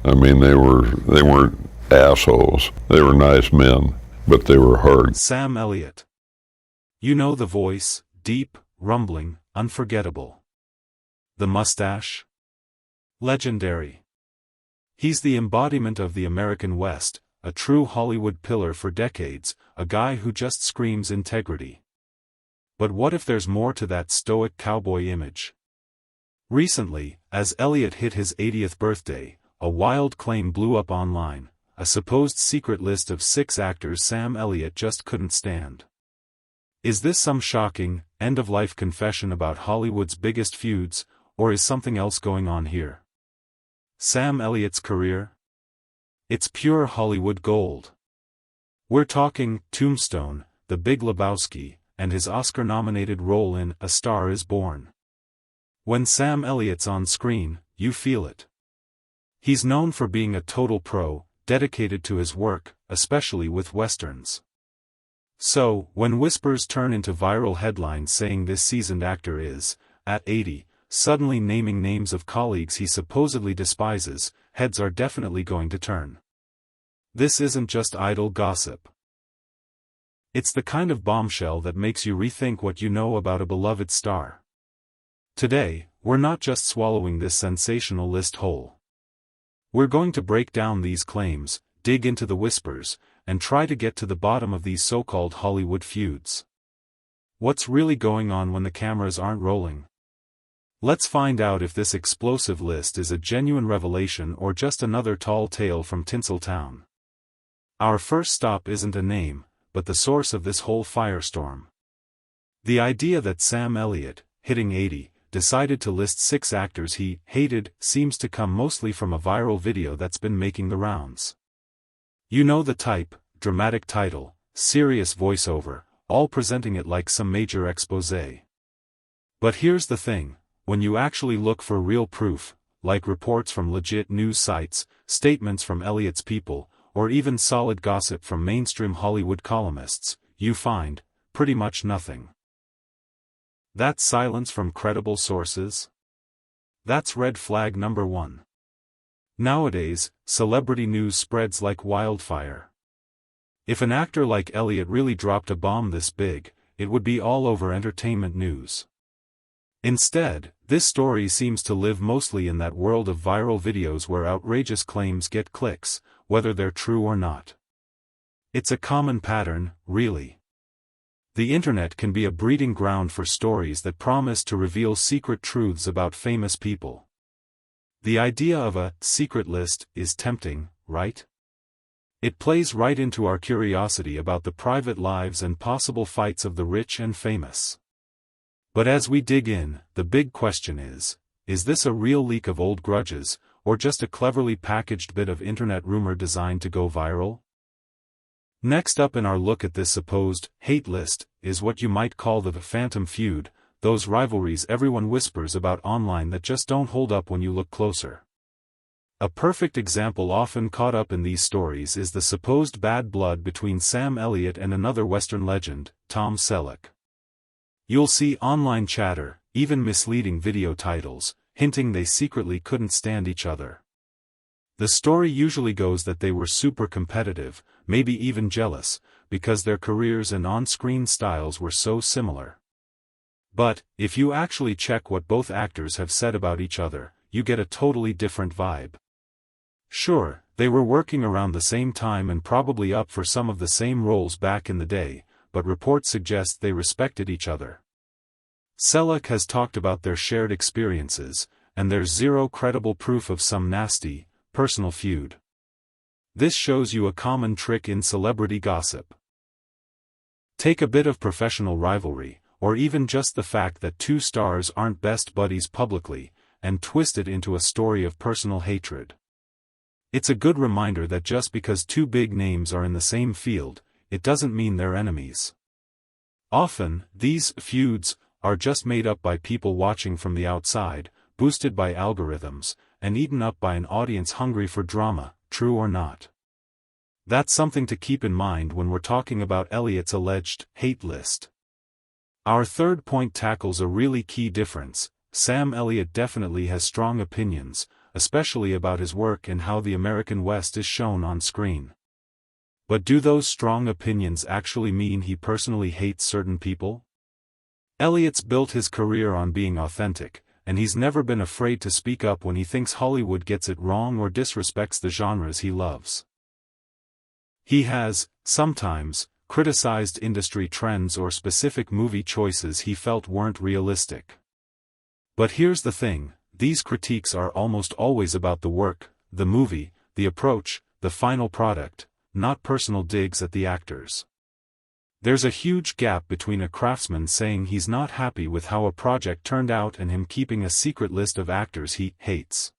I mean, they weren't assholes. They were nice men, but they were hard. Sam Elliot. You know the voice, deep, rumbling, unforgettable. The mustache? Legendary. He's the embodiment of the American West, a true Hollywood pillar for decades, a guy who just screams integrity. But what if there's more to that stoic cowboy image? Recently, as Elliot hit his 80th birthday, a wild claim blew up online, a supposed secret list of 6 actors Sam Elliot just couldn't stand. Is this some shocking, end-of-life confession about Hollywood's biggest feuds, or is something else going on here? Sam Elliott's career? It's pure Hollywood gold. We're talking Tombstone, The Big Lebowski, and his Oscar-nominated role in A Star is Born. When Sam Elliott's on screen, you feel it. He's known for being a total pro, dedicated to his work, especially with westerns. So, when whispers turn into viral headlines saying this seasoned actor is, at 80, suddenly naming names of colleagues he supposedly despises, heads are definitely going to turn. This isn't just idle gossip. It's the kind of bombshell that makes you rethink what you know about a beloved star. Today, we're not just swallowing this sensational list whole. We're going to break down these claims, dig into the whispers, and try to get to the bottom of these so-called Hollywood feuds. What's really going on when the cameras aren't rolling? Let's find out if this explosive list is a genuine revelation or just another tall tale from Tinseltown. Our first stop isn't a name, but the source of this whole firestorm. The idea that Sam Elliot, hitting 80, decided to list 6 actors he hated seems to come mostly from a viral video that's been making the rounds. You know the type, dramatic title, serious voiceover, all presenting it like some major exposé. But here's the thing, when you actually look for real proof, like reports from legit news sites, statements from Elliot's people, or even solid gossip from mainstream Hollywood columnists, you find pretty much nothing. That's silence from credible sources? That's red flag number 1. Nowadays, celebrity news spreads like wildfire. If an actor like Elliot really dropped a bomb this big, it would be all over entertainment news. Instead, this story seems to live mostly in that world of viral videos where outrageous claims get clicks, whether they're true or not. It's a common pattern, really. The internet can be a breeding ground for stories that promise to reveal secret truths about famous people. The idea of a secret list is tempting, right? It plays right into our curiosity about the private lives and possible fights of the rich and famous. But as we dig in, the big question is this a real leak of old grudges, or just a cleverly packaged bit of internet rumor designed to go viral? Next up in our look at this supposed hate list is what you might call the phantom feud, those rivalries everyone whispers about online that just don't hold up when you look closer. A perfect example often caught up in these stories is the supposed bad blood between Sam Elliot and another Western legend, Tom Selleck. You'll see online chatter, even misleading video titles, hinting they secretly couldn't stand each other. The story usually goes that they were super competitive, maybe even jealous, because their careers and on-screen styles were so similar. But, if you actually check what both actors have said about each other, you get a totally different vibe. Sure, they were working around the same time and probably up for some of the same roles back in the day, but reports suggest they respected each other. Selleck has talked about their shared experiences, and there's zero credible proof of some nasty, personal feud. This shows you a common trick in celebrity gossip. Take a bit of professional rivalry, or even just the fact that 2 stars aren't best buddies publicly, and twist it into a story of personal hatred. It's a good reminder that just because 2 big names are in the same field, it doesn't mean they're enemies. Often, these feuds are just made up by people watching from the outside, boosted by algorithms, and eaten up by an audience hungry for drama, true or not. That's something to keep in mind when we're talking about Elliot's alleged hate list. Our third point tackles a really key difference. Sam Elliot definitely has strong opinions, especially about his work and how the American West is shown on screen. But do those strong opinions actually mean he personally hates certain people? Elliot's built his career on being authentic, and he's never been afraid to speak up when he thinks Hollywood gets it wrong or disrespects the genres he loves. He has, sometimes, criticized industry trends or specific movie choices he felt weren't realistic. But here's the thing, these critiques are almost always about the work, the movie, the approach, the final product, not personal digs at the actors. There's a huge gap between a craftsman saying he's not happy with how a project turned out and him keeping a secret list of actors he hates.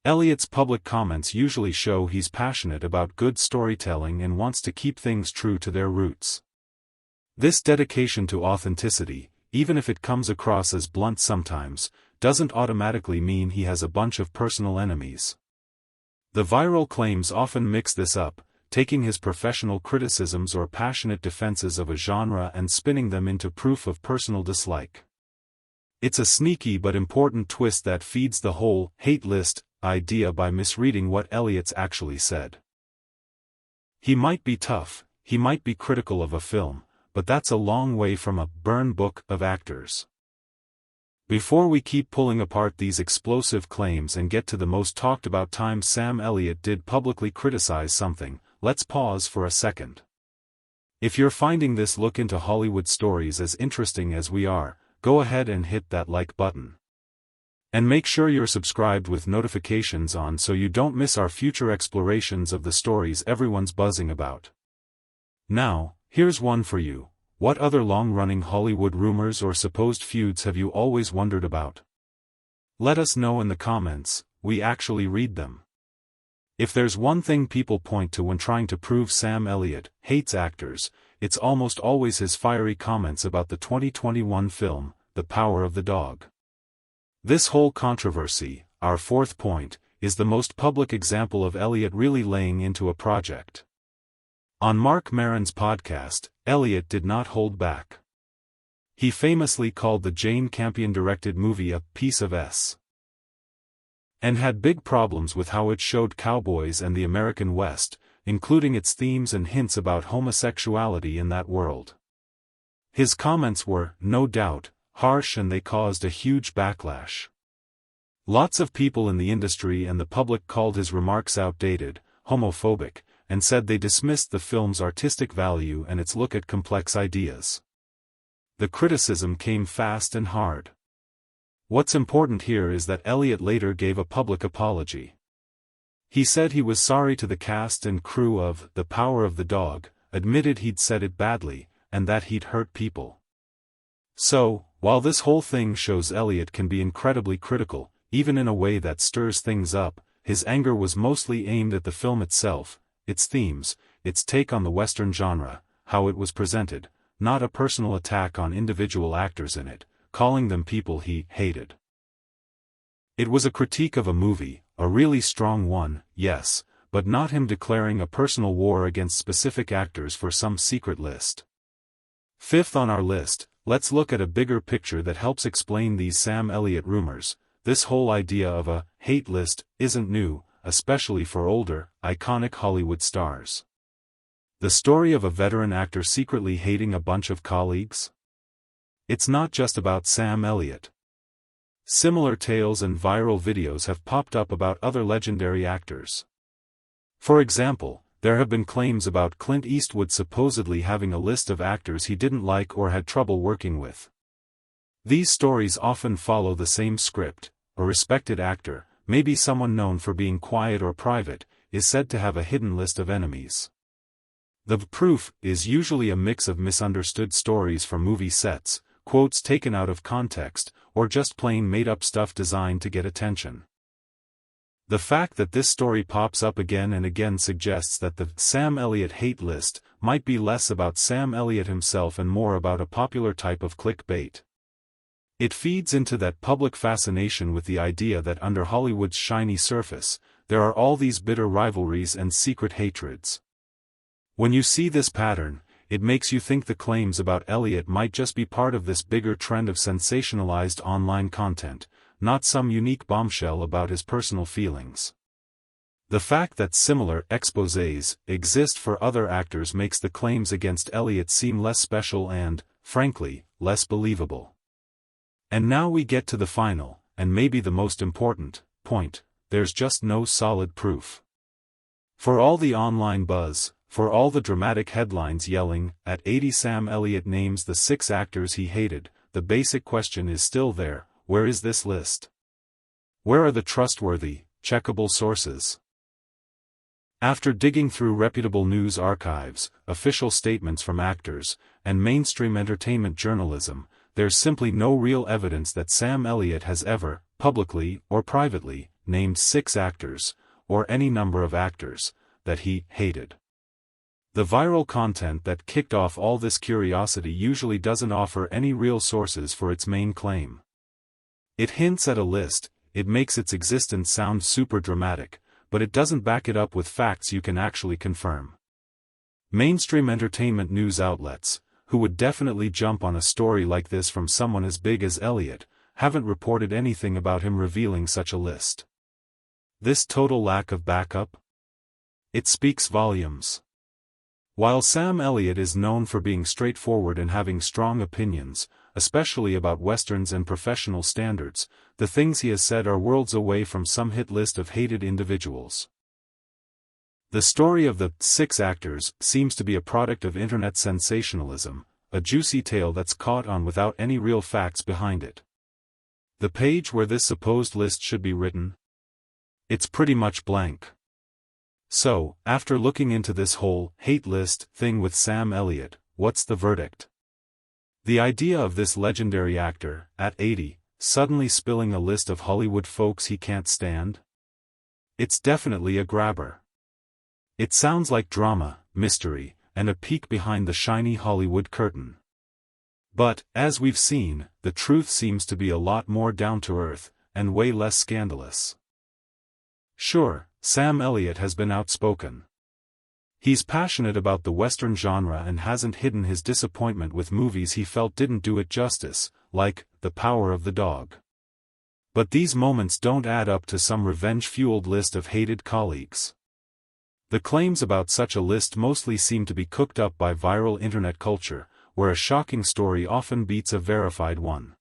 Elliot's public comments usually show he's passionate about good storytelling and wants to keep things true to their roots. This dedication to authenticity, even if it comes across as blunt sometimes, doesn't automatically mean he has a bunch of personal enemies. The viral claims often mix this up, taking his professional criticisms or passionate defenses of a genre and spinning them into proof of personal dislike. It's a sneaky but important twist that feeds the whole hate list idea by misreading what Elliot's actually said. He might be tough, he might be critical of a film, but that's a long way from a burn book of actors. Before we keep pulling apart these explosive claims and get to the most talked about time Sam Elliot did publicly criticize something, let's pause for a second. If you're finding this look into Hollywood stories as interesting as we are, go ahead and hit that like button. And make sure you're subscribed with notifications on so you don't miss our future explorations of the stories everyone's buzzing about. Now, here's one for you. What other long-running Hollywood rumors or supposed feuds have you always wondered about? Let us know in the comments, we actually read them. If there's one thing people point to when trying to prove Sam Elliot hates actors, it's almost always his fiery comments about the 2021 film, The Power of the Dog. This whole controversy, our fourth point, is the most public example of Elliot really laying into a project. On Mark Maron's podcast, Elliot did not hold back. He famously called the Jane Campion-directed movie a piece of S. And had big problems with how it showed cowboys and the American West, including its themes and hints about homosexuality in that world. His comments were, no doubt, harsh and they caused a huge backlash. Lots of people in the industry and the public called his remarks outdated, homophobic, and said they dismissed the film's artistic value and its look at complex ideas. The criticism came fast and hard. What's important here is that Elliot later gave a public apology. He said he was sorry to the cast and crew of The Power of the Dog, admitted he'd said it badly, and that he'd hurt people. So, while this whole thing shows Elliot can be incredibly critical, even in a way that stirs things up, his anger was mostly aimed at the film itself, its themes, its take on the Western genre, how it was presented, not a personal attack on individual actors in it, calling them people he hated. It was a critique of a movie, a really strong one, yes, but not him declaring a personal war against specific actors for some secret list. Fifth on our list, let's look at a bigger picture that helps explain these Sam Elliot rumors. This whole idea of a hate list isn't new, especially for older, iconic Hollywood stars. The story of a veteran actor secretly hating a bunch of colleagues? It's not just about Sam Elliot. Similar tales and viral videos have popped up about other legendary actors. For example, there have been claims about Clint Eastwood supposedly having a list of actors he didn't like or had trouble working with. These stories often follow the same script. A respected actor, maybe someone known for being quiet or private, is said to have a hidden list of enemies. The proof is usually a mix of misunderstood stories from movie sets, quotes taken out of context, or just plain made-up stuff designed to get attention. The fact that this story pops up again and again suggests that the Sam Elliot hate list might be less about Sam Elliot himself and more about a popular type of clickbait. It feeds into that public fascination with the idea that under Hollywood's shiny surface, there are all these bitter rivalries and secret hatreds. When you see this pattern, it makes you think the claims about Elliot might just be part of this bigger trend of sensationalized online content, not some unique bombshell about his personal feelings. The fact that similar exposés exist for other actors makes the claims against Elliot seem less special and, frankly, less believable. And now we get to the final, and maybe the most important, point: there's just no solid proof. For all the online buzz, for all the dramatic headlines yelling, "At 80 Sam Elliot names the 6 actors he hated," the basic question is still there: where is this list? Where are the trustworthy, checkable sources? After digging through reputable news archives, official statements from actors, and mainstream entertainment journalism, there's simply no real evidence that Sam Elliot has ever, publicly or privately, named 6 actors, or any number of actors, that he hated. The viral content that kicked off all this curiosity usually doesn't offer any real sources for its main claim. It hints at a list, it makes its existence sound super dramatic, but it doesn't back it up with facts you can actually confirm. Mainstream entertainment news outlets, who would definitely jump on a story like this from someone as big as Elliot, haven't reported anything about him revealing such a list. This total lack of backup? It speaks volumes. While Sam Elliot is known for being straightforward and having strong opinions, especially about westerns and professional standards, the things he has said are worlds away from some hit list of hated individuals. The story of the 6 actors seems to be a product of internet sensationalism, a juicy tale that's caught on without any real facts behind it. The page where this supposed list should be written? It's pretty much blank. So, after looking into this whole hate list thing with Sam Elliot, what's the verdict? The idea of this legendary actor, at 80, suddenly spilling a list of Hollywood folks he can't stand? It's definitely a grabber. It sounds like drama, mystery, and a peek behind the shiny Hollywood curtain. But, as we've seen, the truth seems to be a lot more down-to-earth, and way less scandalous. Sure, Sam Elliot has been outspoken. He's passionate about the Western genre and hasn't hidden his disappointment with movies he felt didn't do it justice, like The Power of the Dog. But these moments don't add up to some revenge-fueled list of hated colleagues. The claims about such a list mostly seem to be cooked up by viral internet culture, where a shocking story often beats a verified one.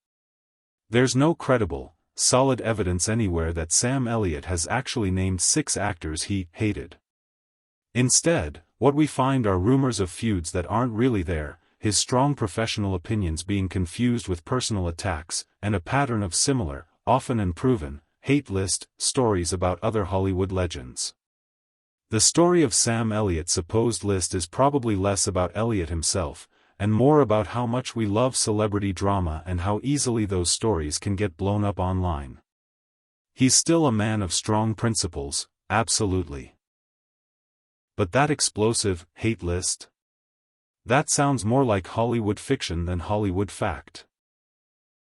There's no credible, solid evidence anywhere that Sam Elliot has actually named 6 actors he hated. Instead, what we find are rumors of feuds that aren't really there, his strong professional opinions being confused with personal attacks, and a pattern of similar, often unproven, hate list stories about other Hollywood legends. The story of Sam Elliott's supposed list is probably less about Elliot himself, and more about how much we love celebrity drama and how easily those stories can get blown up online. He's still a man of strong principles, absolutely. But that explosive hate list? That sounds more like Hollywood fiction than Hollywood fact.